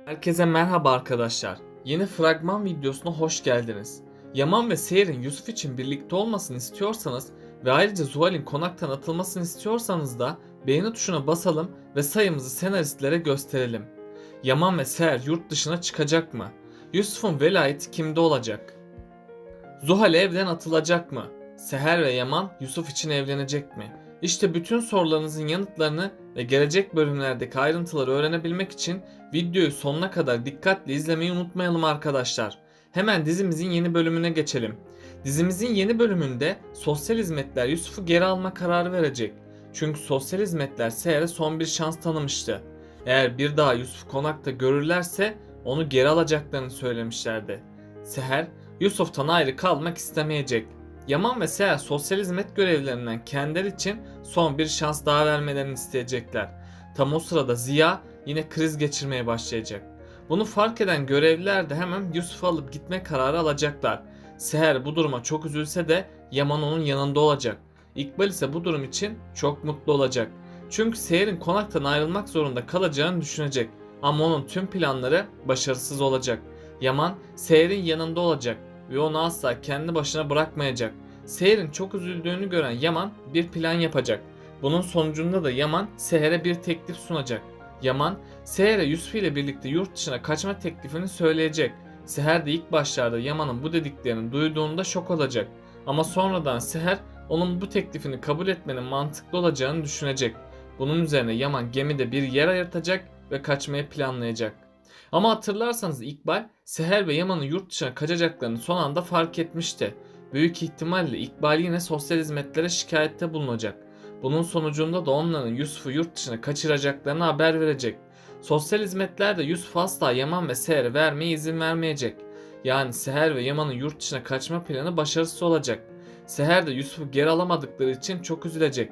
Herkese merhaba arkadaşlar. Yeni fragman videosuna hoş geldiniz. Yaman ve Seher'in Yusuf için birlikte olmasını istiyorsanız ve ayrıca Zuhal'in konaktan atılmasını istiyorsanız da beğeni tuşuna basalım ve sayımızı senaristlere gösterelim. Yaman ve Seher yurt dışına çıkacak mı? Yusuf'un velayeti kimde olacak? Zuhal evden atılacak mı? Seher ve Yaman Yusuf için evlenecek mi? İşte bütün sorularınızın yanıtlarını ve gelecek bölümlerdeki ayrıntıları öğrenebilmek için videoyu sonuna kadar dikkatle izlemeyi unutmayalım arkadaşlar. Hemen dizimizin yeni bölümüne geçelim. Dizimizin yeni bölümünde sosyal hizmetler Yusuf'u geri alma kararı verecek. Çünkü sosyal hizmetler Seher'e son bir şans tanımıştı. Eğer bir daha Yusuf'u konakta görürlerse onu geri alacaklarını söylemişlerdi. Seher Yusuf'tan ayrı kalmak istemeyecek. Yaman ve Seher sosyal hizmet görevlilerinden kendileri için son bir şans daha vermelerini isteyecekler. Tam o sırada Ziya yine kriz geçirmeye başlayacak. Bunu fark eden görevliler de hemen Yusuf'u alıp gitme kararı alacaklar. Seher bu duruma çok üzülse de Yaman onun yanında olacak. İkbal ise bu durum için çok mutlu olacak. Çünkü Seher'in konaktan ayrılmak zorunda kalacağını düşünecek. Ama onun tüm planları başarısız olacak. Yaman Seher'in yanında olacak ve onu asla kendi başına bırakmayacak. Seher'in çok üzüldüğünü gören Yaman bir plan yapacak. Bunun sonucunda da Yaman Seher'e bir teklif sunacak. Yaman Seher'e Yusuf ile birlikte yurt dışına kaçma teklifini söyleyecek. Seher de ilk başlarda Yaman'ın bu dediklerini duyduğunda şok olacak. Ama sonradan Seher onun bu teklifini kabul etmenin mantıklı olacağını düşünecek. Bunun üzerine Yaman gemide bir yer ayırtacak ve kaçmayı planlayacak. Ama hatırlarsanız İkbal, Seher ve Yaman'ın yurt dışına kaçacaklarını son anda fark etmişti. Büyük ihtimalle İkbal yine sosyal hizmetlere şikayette bulunacak. Bunun sonucunda da onların Yusuf'u yurt dışına kaçıracaklarını haber verecek. Sosyal hizmetler de Yusuf asla Yaman ve Seher'e vermeye izin vermeyecek. Yani Seher ve Yaman'ın yurt dışına kaçma planı başarısız olacak. Seher de Yusuf'u geri alamadıkları için çok üzülecek.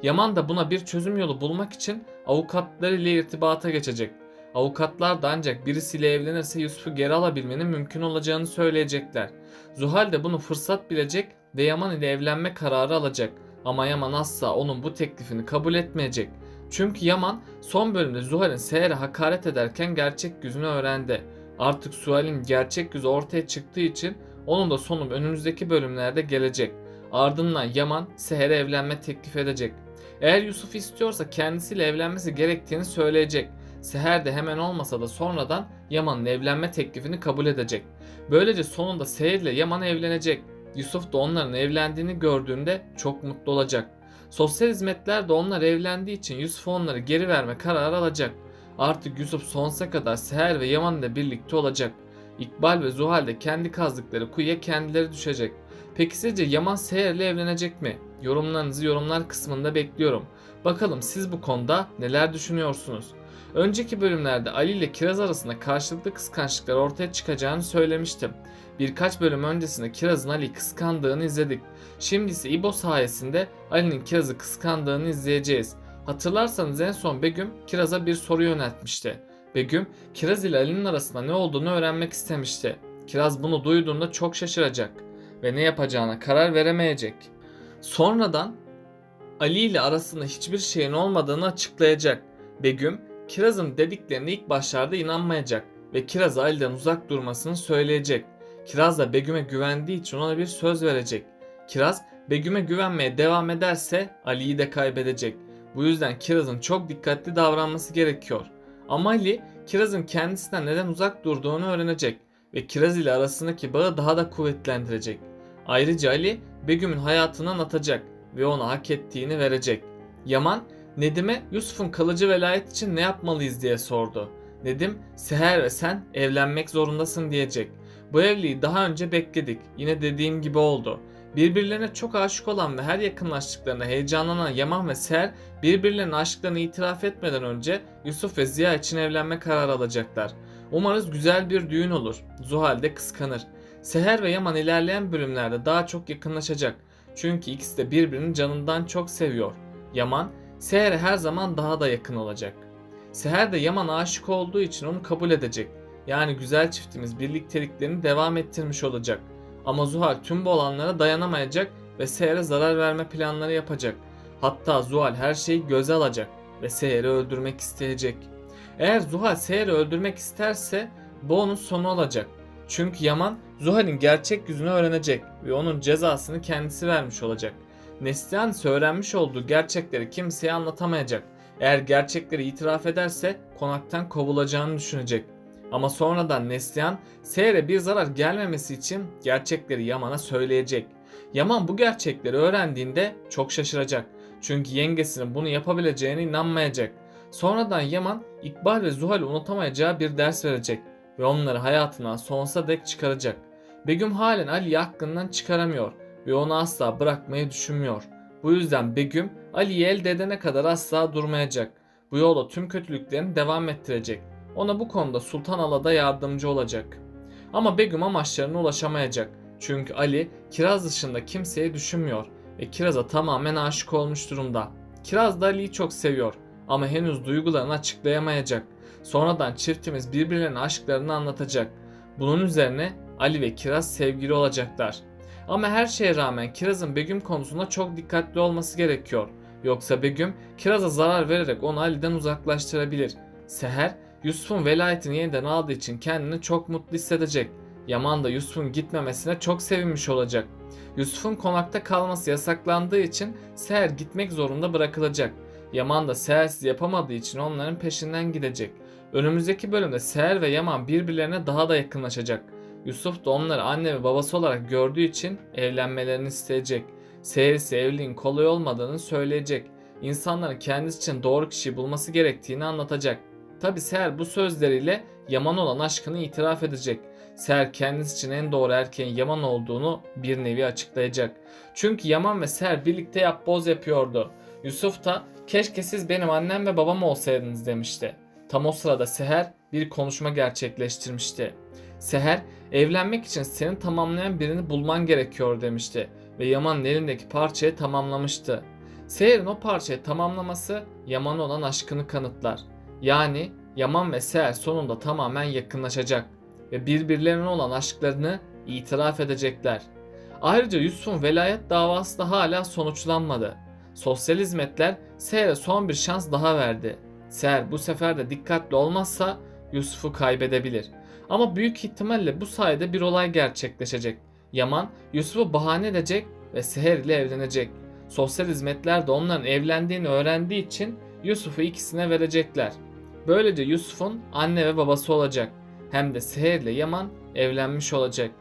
Yaman da buna bir çözüm yolu bulmak için avukatları ile irtibata geçecek. Avukatlar da ancak birisiyle evlenirse Yusuf'u geri alabilmenin mümkün olacağını söyleyecekler. Zuhal de bunu fırsat bilecek ve Yaman ile evlenme kararı alacak. Ama Yaman asla onun bu teklifini kabul etmeyecek. Çünkü Yaman son bölümde Zuhal'in Seher'e hakaret ederken gerçek yüzünü öğrendi. Artık Zuhal'in gerçek yüzü ortaya çıktığı için onun da sonu önümüzdeki bölümlerde gelecek. Ardından Yaman Seher'e evlenme teklif edecek. Eğer Yusuf istiyorsa kendisiyle evlenmesi gerektiğini söyleyecek. Seher de hemen olmasa da sonradan Yaman'ın evlenme teklifini kabul edecek. Böylece sonunda Seher ile Yaman evlenecek. Yusuf da onların evlendiğini gördüğünde çok mutlu olacak. Sosyal hizmetler de onlar evlendiği için Yusuf'a onları geri verme kararı alacak. Artık Yusuf sonsuza kadar Seher ve Yaman ile birlikte olacak. İkbal ve Zuhal de kendi kazdıkları kuyuya kendileri düşecek. Peki sizce Yaman Seher ile evlenecek mi? Yorumlarınızı yorumlar kısmında bekliyorum. Bakalım siz bu konuda neler düşünüyorsunuz? Önceki bölümlerde Ali ile Kiraz arasında karşılıklı kıskançlıklar ortaya çıkacağını söylemiştim. Birkaç bölüm öncesinde Kiraz'ın Ali'yi kıskandığını izledik. Şimdi ise İbo sayesinde Ali'nin Kiraz'ı kıskandığını izleyeceğiz. Hatırlarsanız en son Begüm Kiraz'a bir soru yöneltmişti. Begüm, Kiraz ile Ali'nin arasında ne olduğunu öğrenmek istemişti. Kiraz bunu duyduğunda çok şaşıracak ve ne yapacağına karar veremeyecek. Sonradan Ali ile arasında hiçbir şeyin olmadığını açıklayacak. Begüm, Kiraz'ın dediklerine ilk başlarda inanmayacak ve Kiraz'a Ali'den uzak durmasını söyleyecek. Kiraz da Begüm'e güvendiği için ona bir söz verecek. Kiraz, Begüm'e güvenmeye devam ederse Ali'yi de kaybedecek. Bu yüzden Kiraz'ın çok dikkatli davranması gerekiyor. Ama Ali, Kiraz'ın kendisinden neden uzak durduğunu öğrenecek ve Kiraz ile arasındaki bağı daha da kuvvetlendirecek. Ayrıca Ali, Begüm'ün hayatından atacak ve ona hak ettiğini verecek. Yaman, Nedim'e Yusuf'un kalıcı velayet için ne yapmalıyız diye sordu. Nedim, Seher ve sen evlenmek zorundasın diyecek. Bu evliliği daha önce bekledik. Yine dediğim gibi oldu. Birbirlerine çok aşık olan ve her yakınlaştıklarında heyecanlanan Yaman ve Seher birbirlerine aşklarını itiraf etmeden önce Yusuf ve Ziya için evlenme kararı alacaklar. Umarız güzel bir düğün olur. Zuhal de kıskanır. Seher ve Yaman ilerleyen bölümlerde daha çok yakınlaşacak. Çünkü ikisi de birbirinin canından çok seviyor. Yaman, Seher'e her zaman daha da yakın olacak. Seher de Yaman'a aşık olduğu için onu kabul edecek. Yani güzel çiftimiz birlikteliklerini devam ettirmiş olacak. Ama Zuhal tüm bu olanlara dayanamayacak ve Seher'e zarar verme planları yapacak. Hatta Zuhal her şeyi göze alacak ve Seher'i öldürmek isteyecek. Eğer Zuhal Seher'i öldürmek isterse bu onun sonu olacak. Çünkü Yaman Zuhal'in gerçek yüzünü öğrenecek ve onun cezasını kendisi vermiş olacak. Neslihan ise öğrenmiş olduğu gerçekleri kimseye anlatamayacak. Eğer gerçekleri itiraf ederse konaktan kovulacağını düşünecek. Ama sonradan Neslihan Seher'e bir zarar gelmemesi için gerçekleri Yaman'a söyleyecek. Yaman bu gerçekleri öğrendiğinde çok şaşıracak. Çünkü yengesinin bunu yapabileceğine inanmayacak. Sonradan Yaman İkbal ve Zuhal'i unutamayacağı bir ders verecek ve onları hayatından sonsuza dek çıkaracak. Begüm halen Ali'yi aklından çıkaramıyor ve onu asla bırakmayı düşünmüyor. Bu yüzden Begüm Ali'yi elde edene kadar asla durmayacak. Bu yolda tüm kötülüklerini devam ettirecek. Ona bu konuda Sultan Ala da yardımcı olacak. Ama Begüm amaçlarına ulaşamayacak. Çünkü Ali Kiraz dışında kimseyi düşünmüyor ve Kiraz'a tamamen aşık olmuş durumda. Kiraz da Ali'yi çok seviyor ama henüz duygularını açıklayamayacak. Sonradan çiftimiz birbirlerine aşklarını anlatacak. Bunun üzerine Ali ve Kiraz sevgili olacaklar. Ama her şeye rağmen Kiraz'ın Begüm konusunda çok dikkatli olması gerekiyor. Yoksa Begüm Kiraz'a zarar vererek onu Ali'den uzaklaştırabilir. Seher, Yusuf'un velayetini yeniden aldığı için kendini çok mutlu hissedecek. Yaman da Yusuf'un gitmemesine çok sevinmiş olacak. Yusuf'un konakta kalması yasaklandığı için Seher gitmek zorunda bırakılacak. Yaman da Seher'siz yapamadığı için onların peşinden gidecek. Önümüzdeki bölümde Seher ve Yaman birbirlerine daha da yakınlaşacak. Yusuf da onları anne ve babası olarak gördüğü için evlenmelerini isteyecek. Seher ise evliliğin kolay olmadığını söyleyecek. İnsanların kendisi için doğru kişiyi bulması gerektiğini anlatacak. Tabi Seher bu sözleriyle Yaman olan aşkını itiraf edecek. Seher kendisi için en doğru erkeğin Yaman olduğunu bir nevi açıklayacak. Çünkü Yaman ve Seher birlikte yapboz yapıyordu. Yusuf da keşke siz benim annem ve babam olsaydınız demişti. Tam o sırada Seher bir konuşma gerçekleştirmişti. Seher, evlenmek için seni tamamlayan birini bulman gerekiyor demişti ve Yaman'ın elindeki parçayı tamamlamıştı. Seher'in o parçayı tamamlaması Yaman'a olan aşkını kanıtlar. Yani Yaman ve Seher sonunda tamamen yakınlaşacak ve birbirlerine olan aşklarını itiraf edecekler. Ayrıca Yusuf'un velayet davası da hala sonuçlanmadı. Sosyal hizmetler Seher'e son bir şans daha verdi. Seher bu sefer de dikkatli olmazsa Yusuf'u kaybedebilir. Ama büyük ihtimalle bu sayede bir olay gerçekleşecek. Yaman Yusuf'u bahane edecek ve Seher ile evlenecek. Sosyal hizmetler de onların evlendiğini öğrendiği için Yusuf'u ikisine verecekler. Böylece Yusuf'un anne ve babası olacak. Hem de Seher ile Yaman evlenmiş olacak.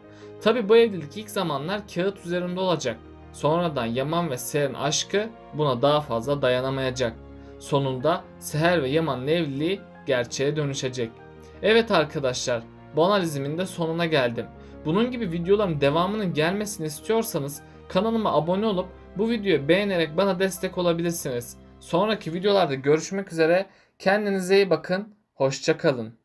Tabi bu evlilik ilk zamanlar kağıt üzerinde olacak. Sonradan Yaman ve Seher'in aşkı buna daha fazla dayanamayacak. Sonunda Seher ve Yaman'ın evliliği gerçeğe dönüşecek. Evet arkadaşlar, bu analizimin de sonuna geldim. Bunun gibi videoların devamının gelmesini istiyorsanız kanalıma abone olup bu videoyu beğenerek bana destek olabilirsiniz. Sonraki videolarda görüşmek üzere. Kendinize iyi bakın. Hoşça kalın.